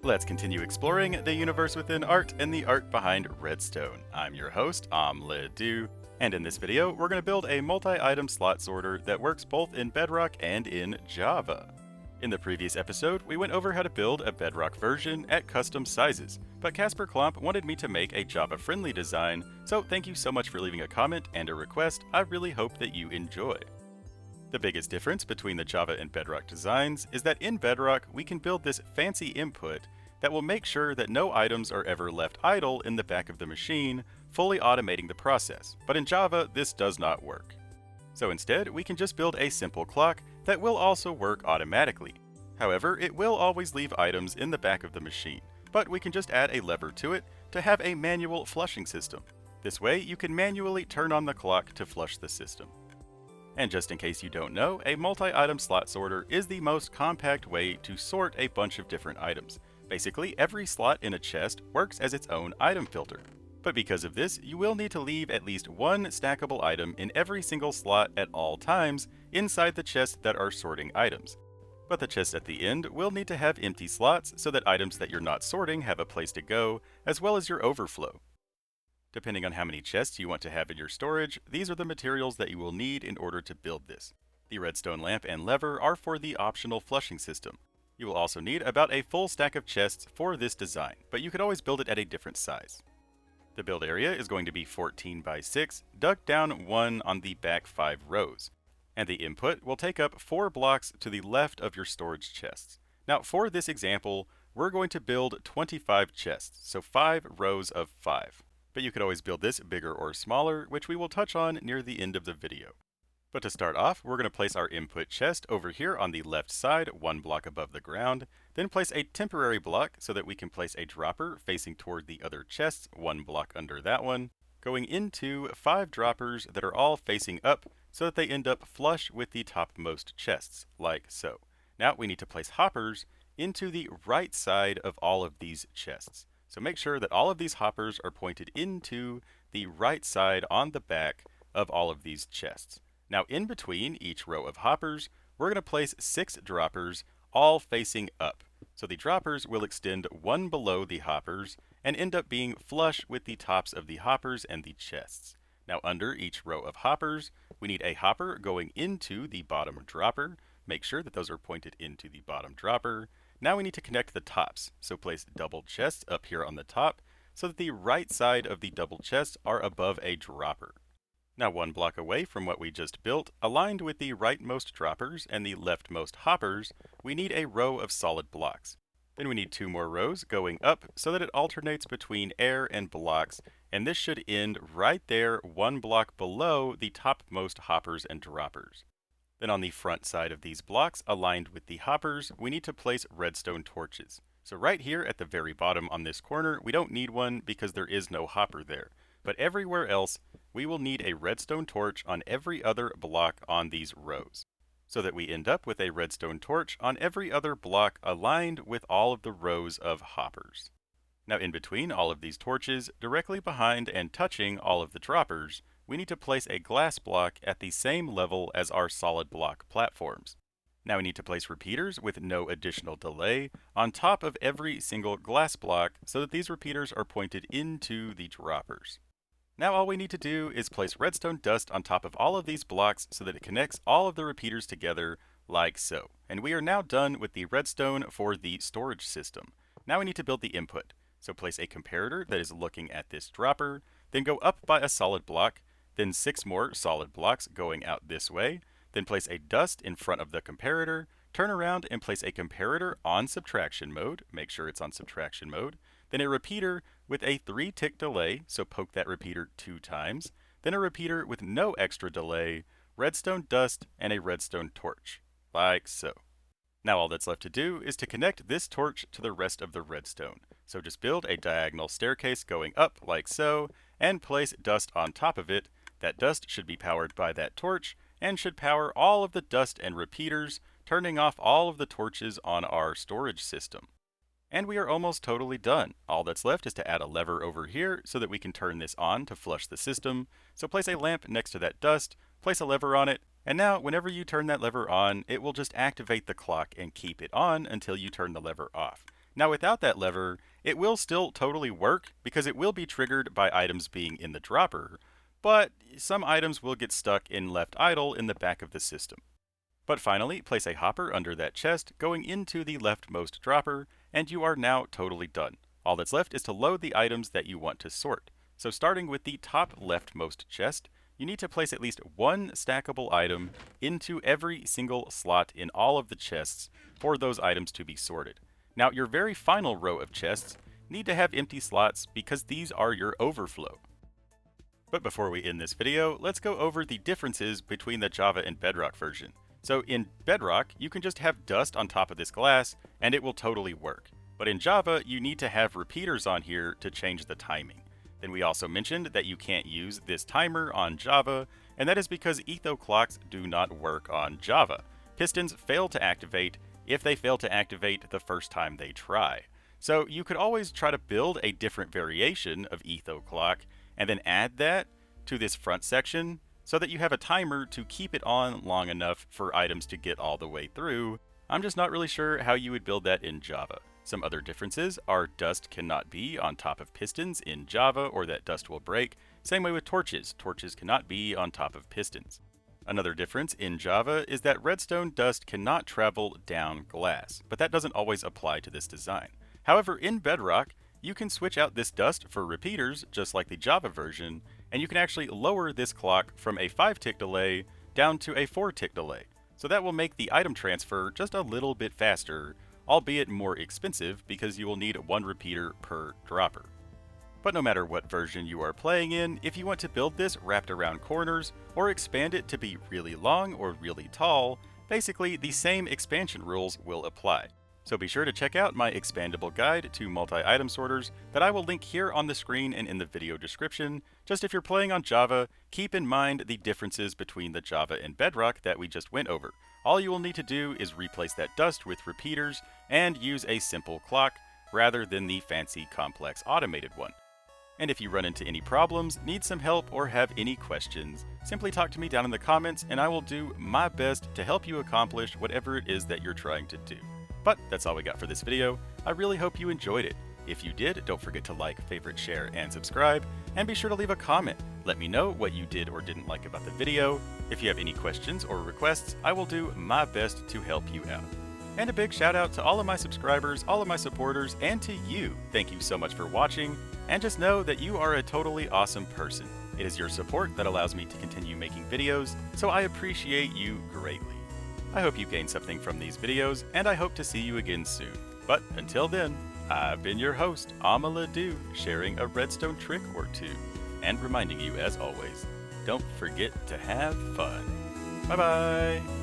Let's continue exploring the universe within art and the art behind Redstone. I'm your host, OmLedu, and in this video, we're going to build a multi-item slot sorter that works both in Bedrock and in Java. In the previous episode, we went over how to build a Bedrock version at custom sizes, but Casper Klomp wanted me to make a Java-friendly design, so thank you so much for leaving a comment and a request. I really hope that you enjoy. The biggest difference between the Java and Bedrock designs is that in Bedrock, we can build this fancy input that will make sure that no items are ever left idle in the back of the machine, fully automating the process. But in Java, this does not work. So instead, we can just build a simple clock that will also work automatically. However, it will always leave items in the back of the machine, but we can just add a lever to it to have a manual flushing system. This way, you can manually turn on the clock to flush the system. And just in case you don't know, a multi-item slot sorter is the most compact way to sort a bunch of different items. Basically, every slot in a chest works as its own item filter. But because of this, you will need to leave at least one stackable item in every single slot at all times inside the chests that are sorting items. But the chests at the end will need to have empty slots so that items that you're not sorting have a place to go, as well as your overflow. Depending on how many chests you want to have in your storage, these are the materials that you will need in order to build this. The redstone lamp and lever are for the optional flushing system. You will also need about a full stack of chests for this design, but you could always build it at a different size. The build area is going to be 14 by 6, dug down 1 on the back 5 rows. And the input will take up 4 blocks to the left of your storage chests. Now for this example, we're going to build 25 chests, so 5 rows of 5. But you could always build this bigger or smaller, which we will touch on near the end of the video. But to start off, we're going to place our input chest over here on the left side, 1 block above the ground, then place a temporary block so that we can place a dropper facing toward the other chests, 1 block under that one, going into 5 droppers that are all facing up so that they end up flush with the topmost chests, like so. Now we need to place hoppers into the right side of all of these chests. So make sure that all of these hoppers are pointed into the right side on the back of all of these chests. Now in between each row of hoppers, we're going to place 6 droppers all facing up. So the droppers will extend 1 below the hoppers and end up being flush with the tops of the hoppers and the chests. Now under each row of hoppers, we need a hopper going into the bottom dropper. Make sure that those are pointed into the bottom dropper. Now we need to connect the tops, so place double chests up here on the top so that the right side of the double chests are above a dropper. Now 1 block away from what we just built, aligned with the rightmost droppers and the leftmost hoppers, we need a row of solid blocks. Then we need 2 more rows going up so that it alternates between air and blocks, and this should end right there 1 block below the topmost hoppers and droppers. Then on the front side of these blocks, aligned with the hoppers, we need to place redstone torches. So right here at the very bottom on this corner, we don't need one because there is no hopper there. But everywhere else, we will need a redstone torch on every other block on these rows, so that we end up with a redstone torch on every other block aligned with all of the rows of hoppers. Now in between all of these torches, directly behind and touching all of the droppers, we need to place a glass block at the same level as our solid block platforms. Now we need to place repeaters with no additional delay on top of every single glass block so that these repeaters are pointed into the droppers. Now all we need to do is place redstone dust on top of all of these blocks so that it connects all of the repeaters together like so. And we are now done with the redstone for the storage system. Now we need to build the input. So place a comparator that is looking at this dropper, then go up by a solid block, then 6 more solid blocks going out this way, then place a dust in front of the comparator, turn around and place a comparator on subtraction mode, make sure it's on subtraction mode, then a repeater with a 3-tick delay, so poke that repeater 2 times, then a repeater with no extra delay, redstone dust, and a redstone torch, like so. Now all that's left to do is to connect this torch to the rest of the redstone. So just build a diagonal staircase going up like so, and place dust on top of it. That dust should be powered by that torch, and should power all of the dust and repeaters, turning off all of the torches on our storage system. And we are almost totally done. All that's left is to add a lever over here so that we can turn this on to flush the system. So place a lamp next to that dust, place a lever on it, and now whenever you turn that lever on, it will just activate the clock and keep it on until you turn the lever off. Now without that lever, it will still totally work because it will be triggered by items being in the dropper, but some items will get stuck and left idle in the back of the system. But finally, place a hopper under that chest going into the leftmost dropper, and you are now totally done. All that's left is to load the items that you want to sort. So starting with the top leftmost chest, you need to place at least one stackable item into every single slot in all of the chests for those items to be sorted. Now, your very final row of chests need to have empty slots because these are your overflow. But before we end this video, let's go over the differences between the Java and Bedrock version. So in Bedrock, you can just have dust on top of this glass and it will totally work. But in Java, you need to have repeaters on here to change the timing. Then we also mentioned that you can't use this timer on Java, and that is because etho clocks do not work on Java. Pistons fail to activate if they fail to activate the first time they try. So you could always try to build a different variation of etho clock and then add that to this front section so that you have a timer to keep it on long enough for items to get all the way through. I'm just not really sure how you would build that in Java. Some other differences are dust cannot be on top of pistons in Java or that dust will break. Same way with torches. Torches cannot be on top of pistons. Another difference in Java is that redstone dust cannot travel down glass, but that doesn't always apply to this design. However, in Bedrock, you can switch out this dust for repeaters, just like the Java version, and you can actually lower this clock from a 5-tick delay down to a 4-tick delay. So that will make the item transfer just a little bit faster, albeit more expensive because you will need one repeater per dropper. But no matter what version you are playing in, if you want to build this wrapped around corners or expand it to be really long or really tall, basically the same expansion rules will apply. So be sure to check out my expandable guide to multi-item sorters that I will link here on the screen and in the video description. Just if you're playing on Java, keep in mind the differences between the Java and Bedrock that we just went over. All you will need to do is replace that dust with repeaters and use a simple clock rather than the fancy complex automated one. And if you run into any problems, need some help, or have any questions, simply talk to me down in the comments and I will do my best to help you accomplish whatever it is that you're trying to do. But that's all we got for this video. I really hope you enjoyed it. If you did, don't forget to like, favorite, share, and subscribe, and be sure to leave a comment. Let me know what you did or didn't like about the video. If you have any questions or requests, I will do my best to help you out. And a big shout out to all of my subscribers, all of my supporters, and to you. Thank you so much for watching, and just know that you are a totally awesome person. It is your support that allows me to continue making videos, so I appreciate you greatly. I hope you gained something from these videos, and I hope to see you again soon. But until then, I've been your host, OmLedu, sharing a redstone trick or two, and reminding you, as always, don't forget to have fun. Bye-bye!